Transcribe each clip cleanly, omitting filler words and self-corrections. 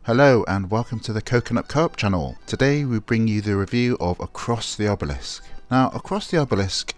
Hello and welcome to the Kokonut Co-op channel. Today we bring you the review of Across the Obelisk. Now, Across the Obelisk,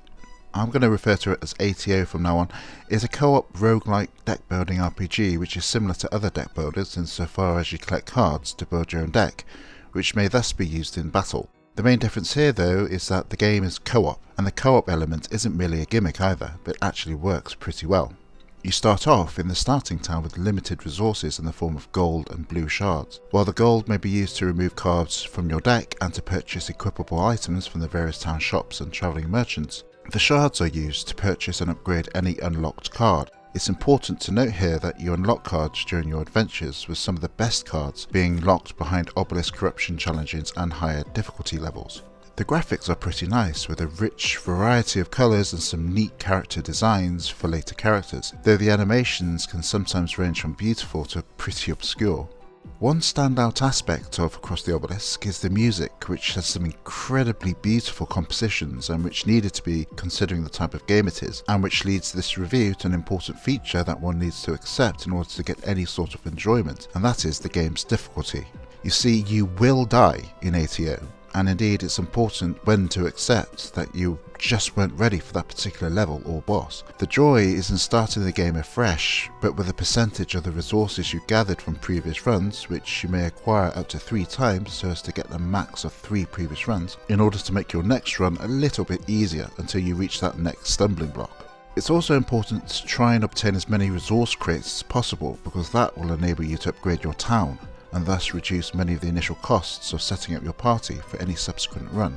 I'm going to refer to it as ATO from now on, is a co-op roguelike deck building RPG which is similar to other deck builders insofar as you collect cards to build your own deck, which may thus be used in battle. The main difference here though is that the game is co-op, and the co-op element isn't merely a gimmick either, but actually works pretty well. You start off in the starting town with limited resources in the form of gold and blue shards. While the gold may be used to remove cards from your deck and to purchase equipable items from the various town shops and travelling merchants, the shards are used to purchase and upgrade any unlocked card. It's important to note here that you unlock cards during your adventures, with some of the best cards being locked behind Obelisk corruption challenges and higher difficulty levels. The graphics are pretty nice, with a rich variety of colours and some neat character designs for later characters, though the animations can sometimes range from beautiful to pretty obscure. One standout aspect of Across the Obelisk is the music, which has some incredibly beautiful compositions and which needed to be considering the type of game it is, and which leads this review to an important feature that one needs to accept in order to get any sort of enjoyment, and that is the game's difficulty. You see, you will die in ATO. And indeed it's important when to accept that you just weren't ready for that particular level or boss. The joy is in starting the game afresh, but with a percentage of the resources you gathered from previous runs, which you may acquire up to 3 times so as to get a max of 3 previous runs, in order to make your next run a little bit easier until you reach that next stumbling block. It's also important to try and obtain as many resource crates as possible, because that will enable you to upgrade your town, and thus reduce many of the initial costs of setting up your party for any subsequent run.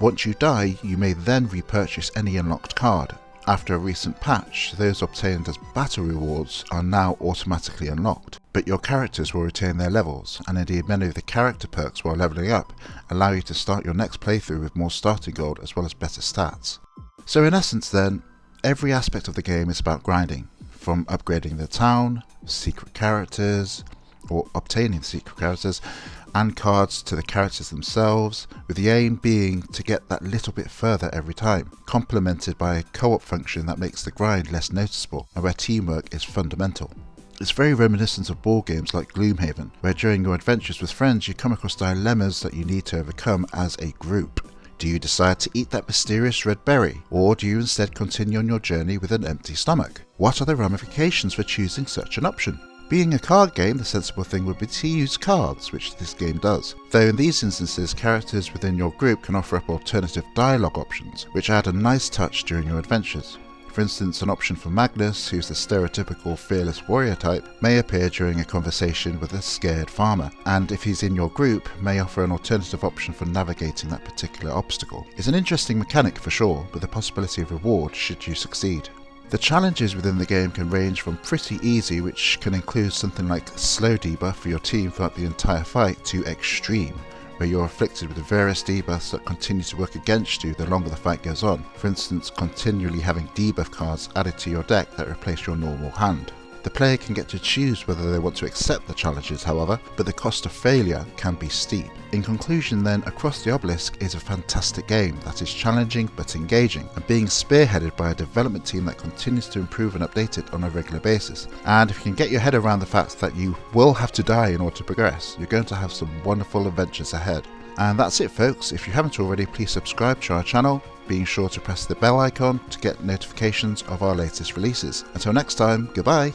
Once you die, you may then repurchase any unlocked card. After a recent patch, those obtained as battle rewards are now automatically unlocked, but your characters will retain their levels, and indeed many of the character perks while leveling up allow you to start your next playthrough with more starting gold as well as better stats. So in essence then, every aspect of the game is about grinding, from upgrading the town, secret characters, or obtaining secret characters, and cards to the characters themselves, with the aim being to get that little bit further every time, complemented by a co-op function that makes the grind less noticeable and where teamwork is fundamental. It's very reminiscent of board games like Gloomhaven, where during your adventures with friends you come across dilemmas that you need to overcome as a group. Do you decide to eat that mysterious red berry, or do you instead continue on your journey with an empty stomach? What are the ramifications for choosing such an option? Being a card game, the sensible thing would be to use cards, which this game does, though in these instances characters within your group can offer up alternative dialogue options, which add a nice touch during your adventures. For instance, an option for Magnus, who's the stereotypical fearless warrior type, may appear during a conversation with a scared farmer, and if he's in your group, may offer an alternative option for navigating that particular obstacle. It's an interesting mechanic for sure, with the possibility of reward should you succeed. The challenges within the game can range from pretty easy, which can include something like slow debuff for your team throughout the entire fight, to extreme, where you're afflicted with various debuffs that continue to work against you the longer the fight goes on. For instance, continually having debuff cards added to your deck that replace your normal hand. The player can get to choose whether they want to accept the challenges, however, but the cost of failure can be steep. In conclusion then, Across the Obelisk is a fantastic game that is challenging but engaging, and being spearheaded by a development team that continues to improve and update it on a regular basis. And if you can get your head around the fact that you will have to die in order to progress, you're going to have some wonderful adventures ahead. And that's it folks. If you haven't already, please subscribe to our channel, being sure to press the bell icon to get notifications of our latest releases. Until next time, goodbye!